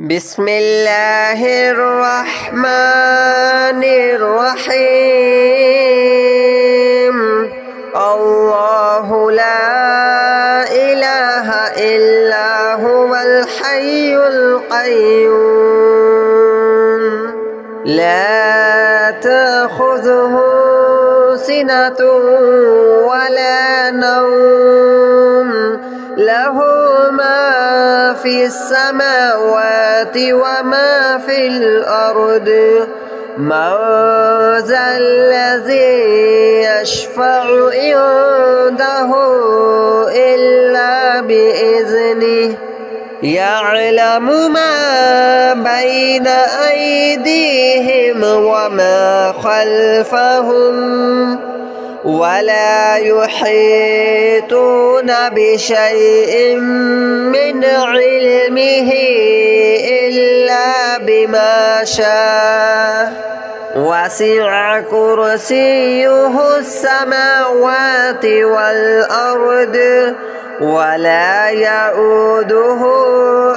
بسم الله الرحمن الرحيم. الله لا إله إلا هو الحي القيوم لا تأخذه سنة ولا نوم له ما في السماوات وما في الأرض من ذا الذي يشفع عنده إلا بإذنه يعلم ما بين أيديهم وما خلفهم ولا يحيطون بشيء من علمه إلا بما شاء وسع كرسيه السماوات والأرض ولا يؤوده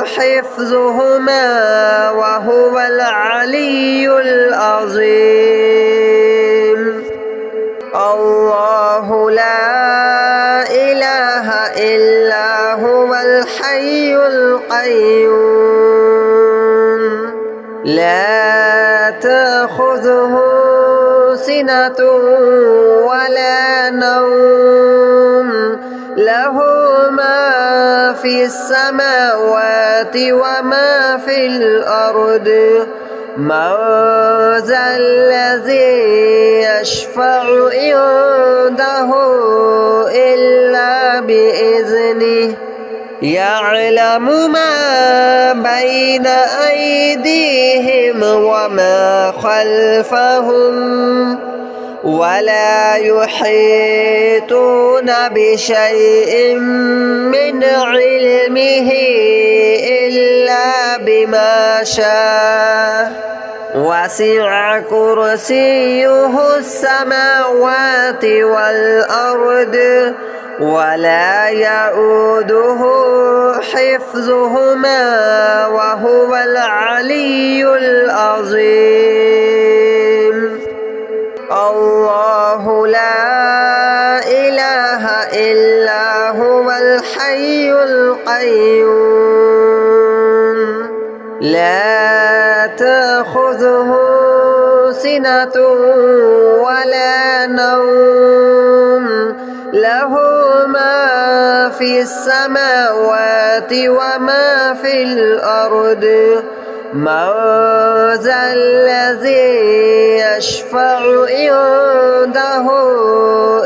حفظهما وهو العلي العظيم. الله لا إله إلا هو الحي القيوم لا تأخذه سنة ولا نوم له ما في السماوات وما في الأرض من ذا الذي يشفع عنده إلا بإذنه يعلم ما بين أيديهم وما خلفهم ولا يحيطون بشيء من علمه إلا بما شاء وسع كرسيه السماوات والأرض ولا يؤوده حفظهما وهو العلي العظيم. الله لا إله إلا هو الحي القيوم لا تأخذه سنة ولا نوم له ما في السماوات وما في الأرض من ذا الذي يشفع عنده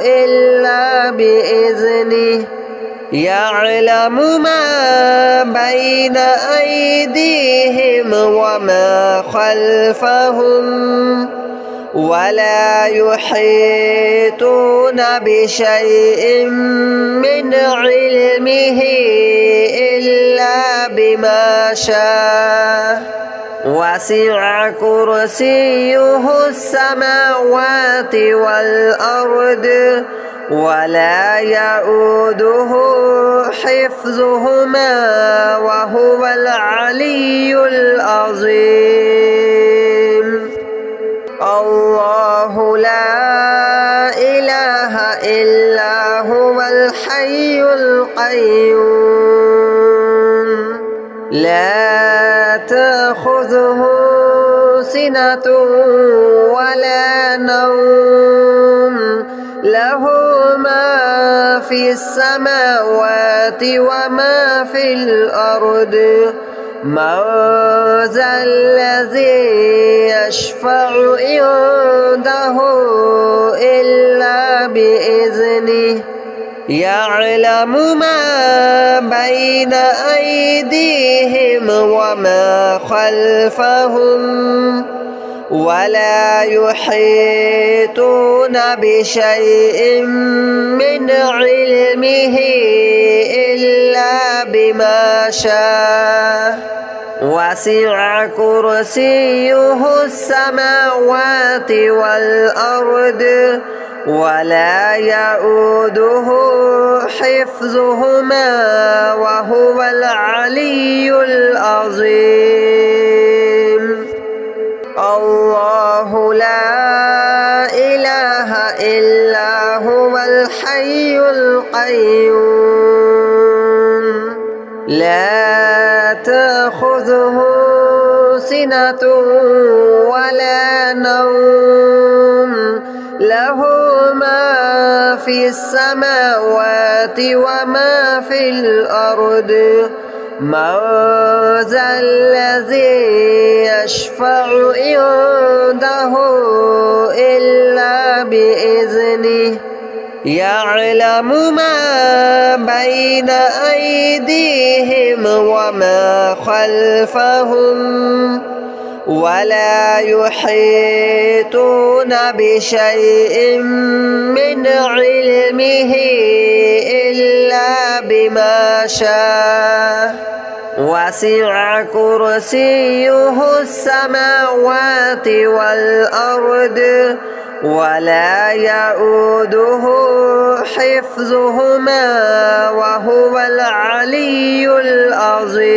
إلا بإذنه يعلم ما بين أيديهم وما خلفهم ولا يحيطون بشيء من علمه إلا بما شاء وسع كرسيه السماوات والأرض ولا يؤوده حفظهما وهو العلي العظيم. الله لا إله إلا هو الحي القيوم لا تأخذه سنة ولا نوم له ما في السماوات وما في الأرض من ذا الذي يشفع عنده إلا بإذنه يعلم ما بين أيديهم وما خلفهم ولا يحيطون بشيء من علمه إلا بما شاء وسع كرسيه السماوات والأرض ولا يؤوده حفظهما وهو العلي العظيم. الحي القيوم لا تأخذه سنة ولا نوم له ما في السماوات وما في الأرض من ذا الذي يشفع عنده إلا بإذنه يعلم ما بين أيديهم وما خلفهم ولا يحيطون بشيء من علمه إلا بما شاء وسع كرسيه السماوات والأرض ولا يؤوده حفظهما وهو العلي العظيم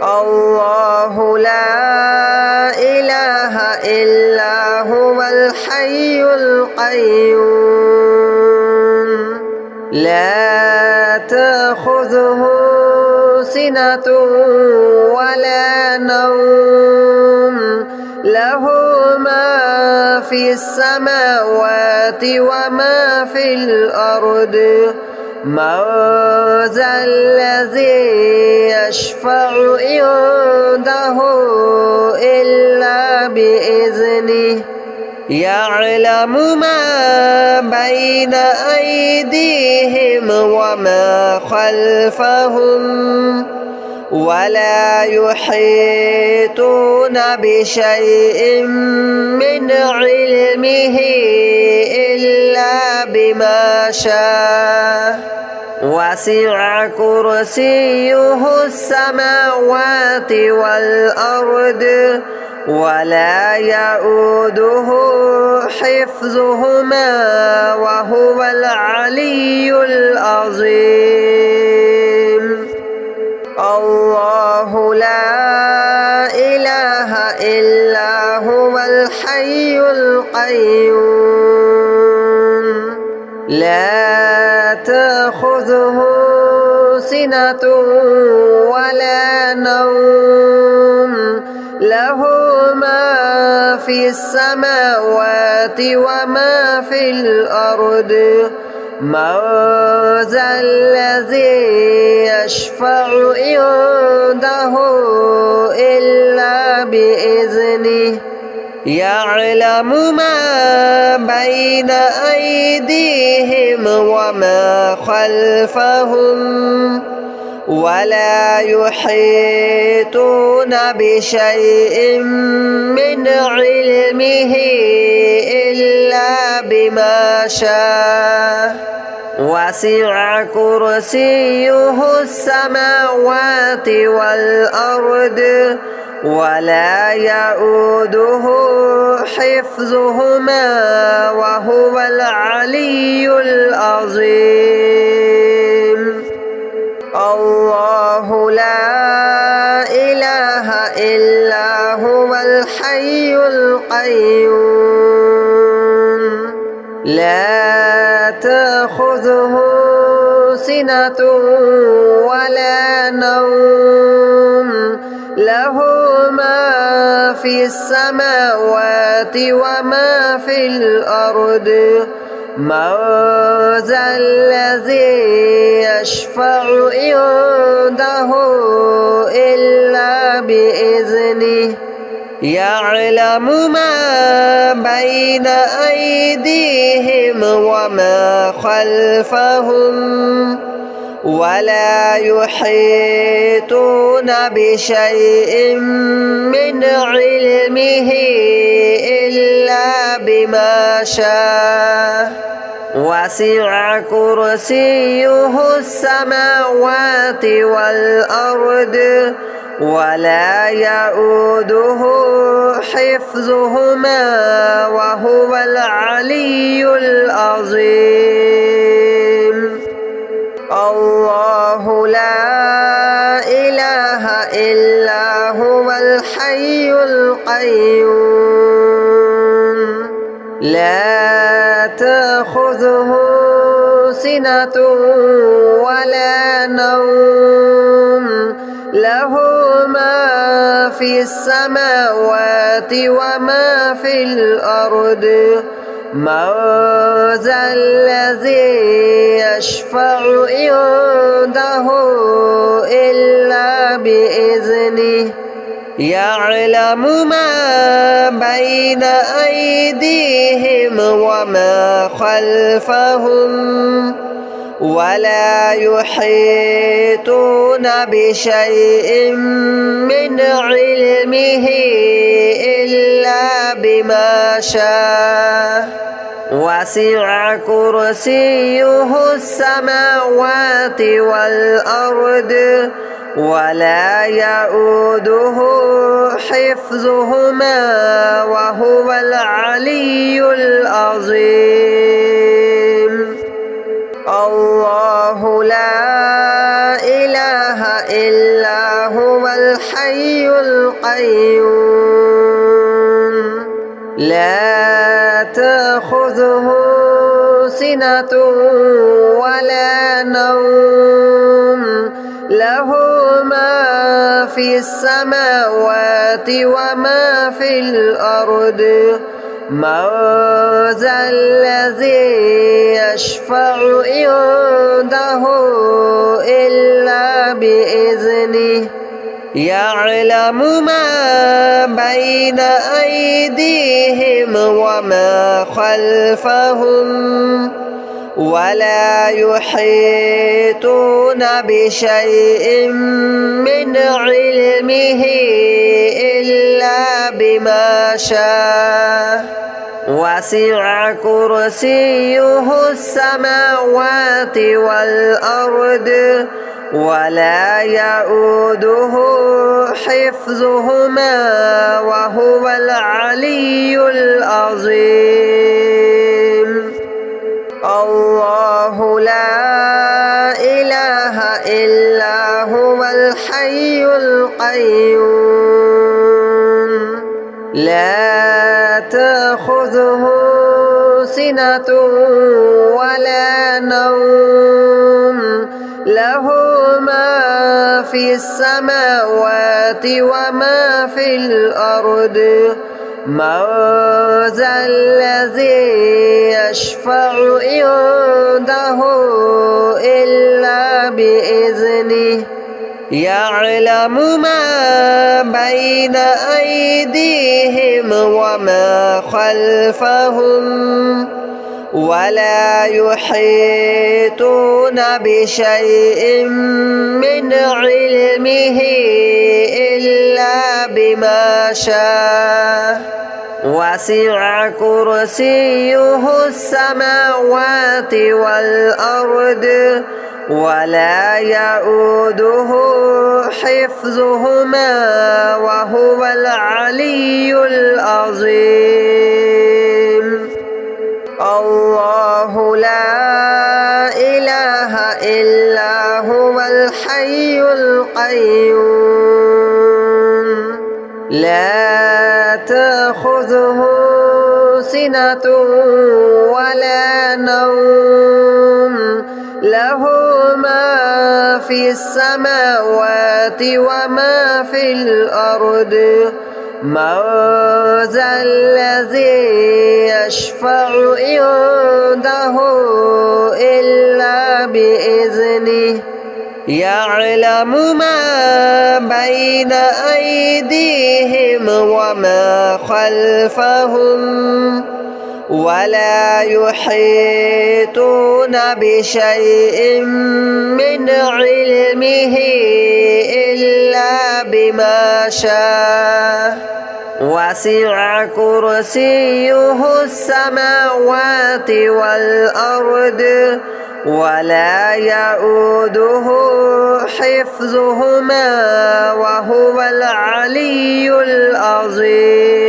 الله لا إله إلا هو الحي القيوم لا تأخذه سنة ولا نوم له ما في السماوات وما في الأرض من ذا الذي يشفع عنده إلا بإذنه يعلم ما بين أيديهم وما خلفهم ولا يحيطون بشيء من علمه إلا بما شاء وسع كرسيه السماوات والأرض ولا يؤوده حفظهما وهو العلي العظيم الله لا إله إلا هو الحي القيوم لا تأخذه سنة ولا نوم له ما في السماوات وما في الأرض من ذا الذي يشفع عنده إلا بإذنه يعلم ما بين أيديهم وما خلفهم ولا يحيطون بشيء من علمه إلا بما شاء وسع كرسيه السماوات والأرض ولا يؤوده حفظهما وهو العلي العظيم الله لا إله إلا هو الحي القيوم لا تأخذه سنة ولا نوم له ما في السماوات وما في الأرض من ذا الذي يشفع عنده إلا بإذنه يعلم ما بين أيديهم وما خلفهم ولا يحيطون بشيء من علمه إلا بما شاء وسع كرسيه السماوات والأرض ولا يؤوده حفظهما وهو العلي العظيم الله لا إله إلا هو الحي القيوم لا تأخذه سنة ولا نوم له ما في السماوات وما في الأرض من ذا الذي يشفع عنده إلا بإذنه يعلم ما بين أيديهم وما خلفهم ولا يحيطون بشيء من علمه إلا بما شاء وسع كرسيه السماوات والأرض ولا يؤوده حفظهما وهو العلي العظيم الله لا إله إلا هو الحي القيوم لا تأخذه سنة ولا نوم له ما في السماوات وما في الأرض من ذا الذي يشفع عنده إلا بإذنه يعلم ما بين أيديهم وما خلفهم ولا يحيطون بشيء من علمه إلا بما شاء وسع كرسيه السماوات والأرض ولا يؤوده حفظهما وهو العلي العظيم الله لا إله إلا هو الحي القيوم لا تأخذه سنة ولا نوم له ما في السماوات وما في الأرض من ذا الذي يشفع عنده إلا بإذنه يعلم ما بين أيديهم وما خلفهم ولا يحيطون بشيء من علمه إلا بما شاء وسع كرسيه السماوات والأرض ولا يؤوده حفظهما وهو العلي العظيم الله لا إله إلا هو الحي القيوم لا تأخذه سنة ولا نوم له ما في السماوات وما في الأرض من ذا الذي يشفع عنده إلا بإذنه يعلم ما بين أيديهم وما خلفهم ولا يحيطون بشيء من علمه إلا بما شاء وسع كرسيه السماوات والأرض ولا يؤوده حفظهما وهو العلي العظيم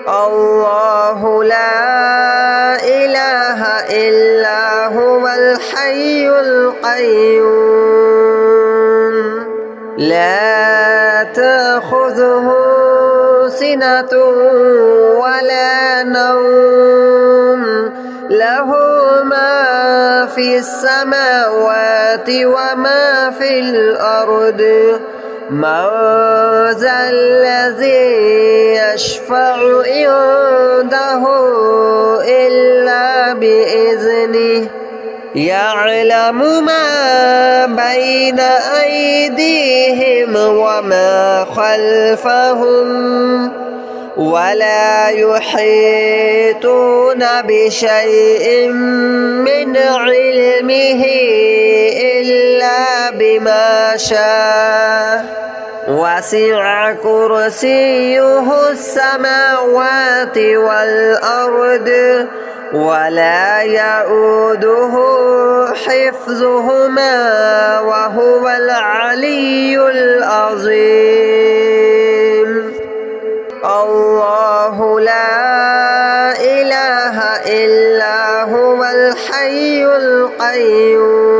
الله لا إله إلا هو الحي القيوم لا تأخذه سنة ولا نوم له ما في السماوات وما في الأرض من ذا الذي يشفع عنده إلا بإذنه يعلم ما بين أيديهم وما خلفهم ولا يحيطون بشيء من علمه إلا بما شاء وسع كرسيه السماوات والأرض ولا يؤوده حفظهما وهو العلي العظيم الله لا إله إلا هو الحي القيوم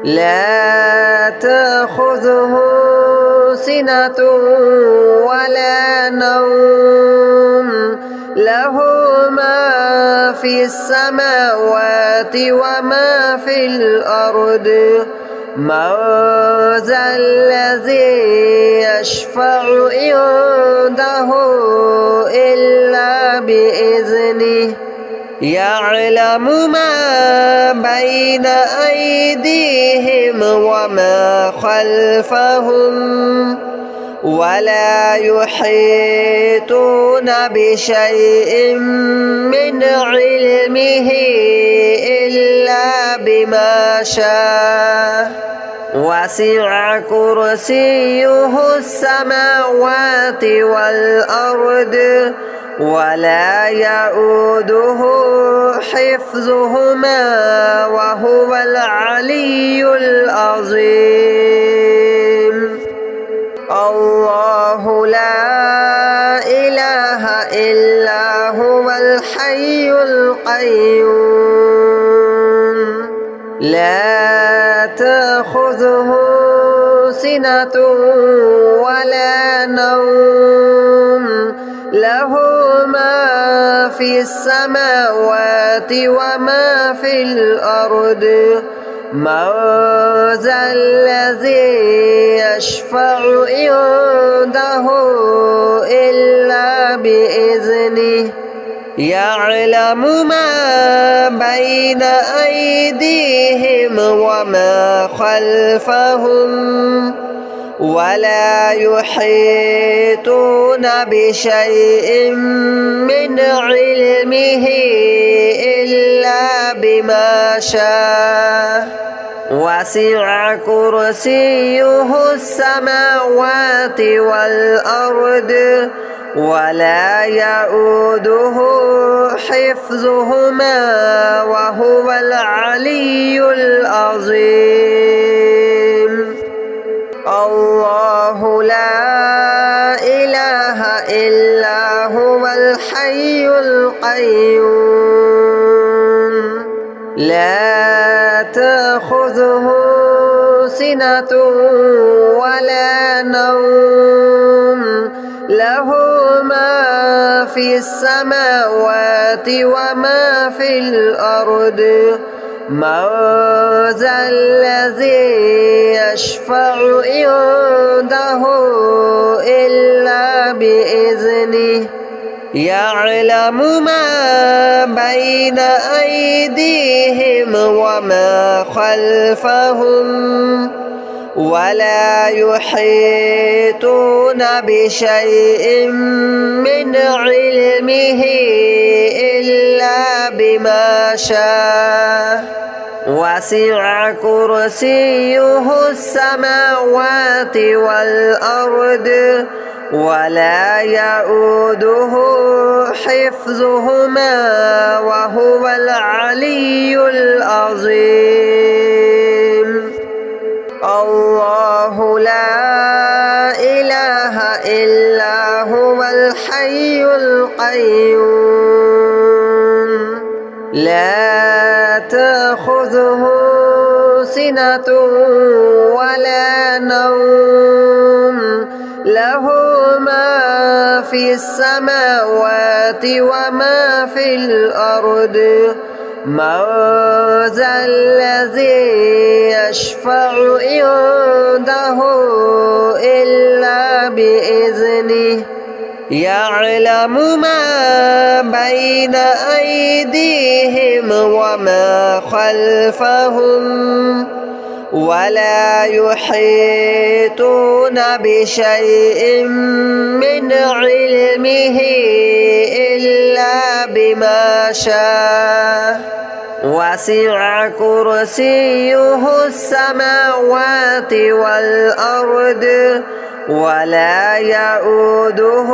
لا تأخذه سنة ولا نوم له ما في السماوات وما في الأرض من ذا الذي يشفع عنده إلا بإذنه يعلم ما بين أيديهم وما خلفهم ولا يحيطون بشيء من علمه إلا بما شاء وسع كرسيه السماوات والأرض ولا يؤوده حفظهما وهو العلي العظيم الله لا إله إلا هو الحي القيوم لا تأخذه سنة ولا نوم له ما في السماوات وما في الأرض من ذا الذي يشفع عنده إلا بإذنه يعلم ما بين أيديهم وما خلفهم ولا يحيطون بشيء من علمه إلا بما شاء وسع كرسيه السماوات والأرض ولا يؤوده حفظهما وهو العلي العظيم الله لا إله إلا هو الحي القيوم لا تأخذه سنة ولا نوم له ما في السماوات وما في الأرض من ذا الذي يشفع عنده إلا بإذنه يعلم ما بين أيديهم وما خلفهم ولا يحيطون بشيء من علمه إلا بما شاء وسع كرسيه السماوات والأرض ولا يؤوده حفظهما وهو العلي العظيم الله لا إله إلا هو الحي القيوم لا تأخذه سنة ولا نوم له في السماوات وما في الأرض من ذا الذي يشفع عنده إلا بإذنه يعلم ما بين أيديهم وما خلفهم ولا يحيطون بشيء من علمه إلا بما شاء وسع كرسيه السماوات والأرض ولا يؤوده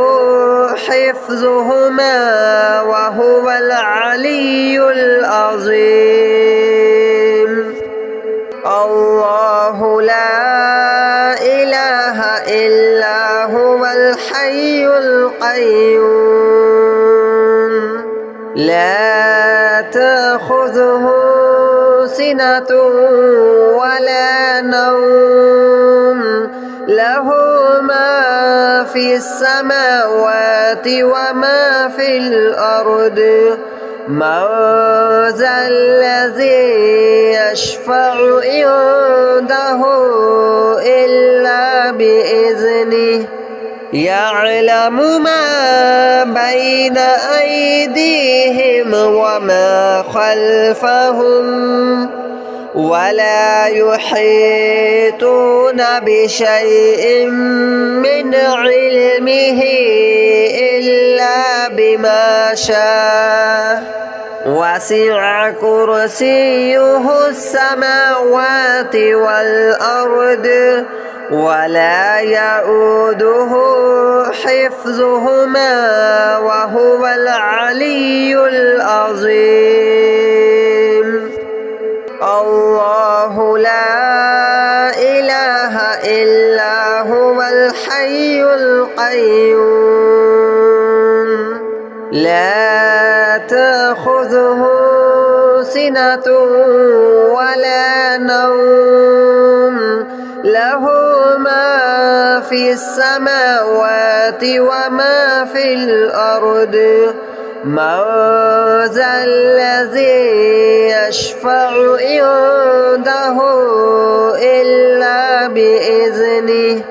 حفظهما وهو العلي العظيم الله لا إله إلا هو الحي القيوم لا تأخذه سنة ولا نوم له ما في السماوات وما في الأرض من ذا الذي يشفع عنده إلا بإذنه يعلم ما بين أيديهم وما خلفهم ولا يحيطون بشيء من علمه إلا بما شاء وسع كرسيه السماوات والأرض ولا يؤوده حفظهما وهو العلي العظيم الله لا إله إلا هو الحي القيوم لا تأخذه سنة ولا نوم له ما في السماوات وما في الأرض من ذا الذي يشفع عنده إلا بإذنه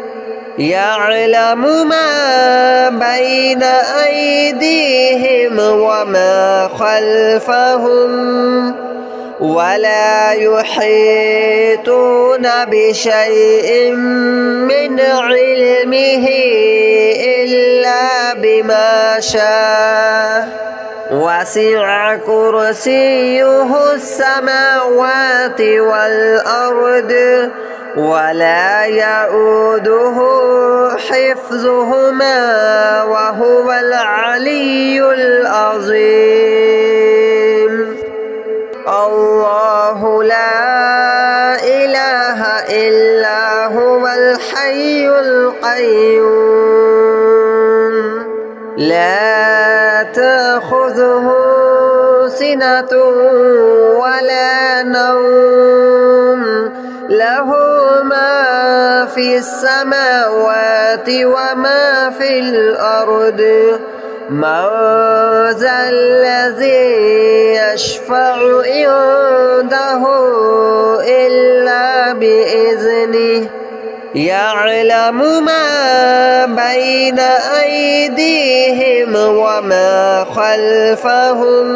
يعلم ما بين أيديهم وما خلفهم ولا يحيطون بشيء من علمه إلا بما شاء وسع كرسيه السماوات والأرض ولا يؤوده حفظهما وهو العلي العظيم الله لا إله إلا هو الحي القيوم لا تأخذه سنة ولا نوم له ما في السماوات وما في الأرض من ذا الذي يشفع عنده إلا بإذنه يعلم ما بين أيديهم وما خلفهم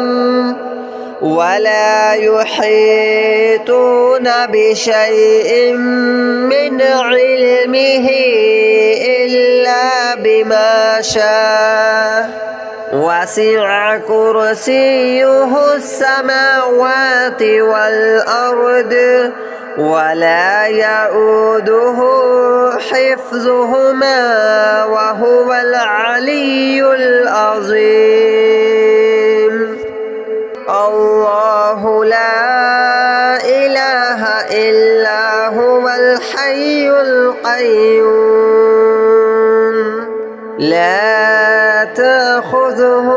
ولا يحيطون بشيء من علمه إلا بما شاء وسع كرسيه السماوات والأرض ولا يؤوده حفظهما وهو العلي العظيم الله لا إله إلا هو الحي القيوم لا تأخذه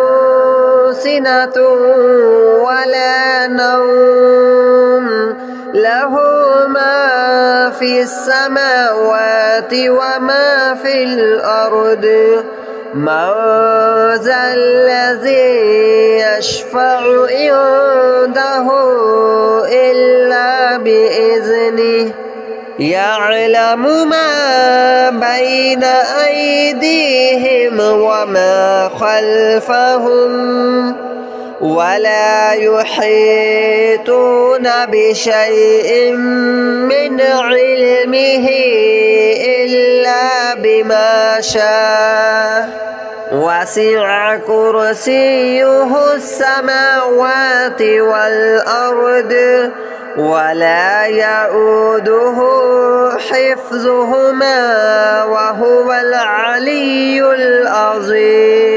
سنة ولا نوم له ما في السماوات وما في الأرض من ذا الذي يشفع عنده إلا بإذنه يعلم ما بين أيديهم وما خلفهم ولا يحيطون بشيء من علمه إلا بما شاء وسع كرسيه السماوات والأرض ولا يؤوده حفظهما وهو العلي العظيم.